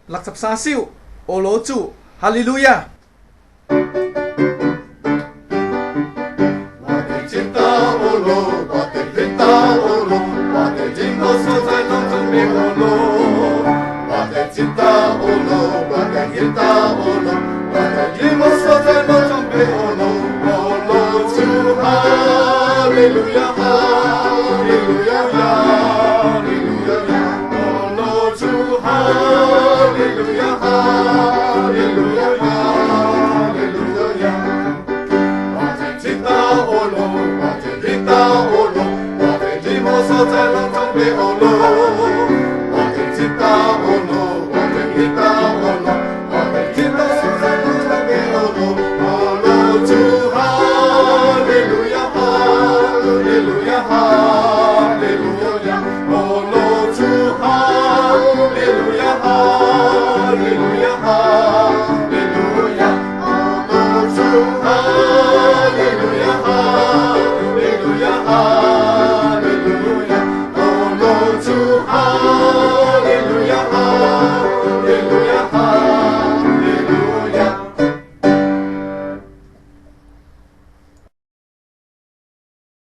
lạc sập sa siêu ô lô chủ hallelujah Hallelujah, hallelujah, hallelujah, oh Lord, to hallelujah, hallelujah, hallelujah. What a chita, oh Lord, what a chita, oh Lord, what a chimo so long trong bể oh Lord. What a chita, oh Lord, what a chita, oh Lord, what a chita so long trong bể oh Lord, to hallelujah, hallelujah, hallelujah, oh Lord, to hallelujah, hallelujah, hallelujah, oh Lord, to hallelujah, hallelujah, hallelujah, oh Lord, to hallelujah.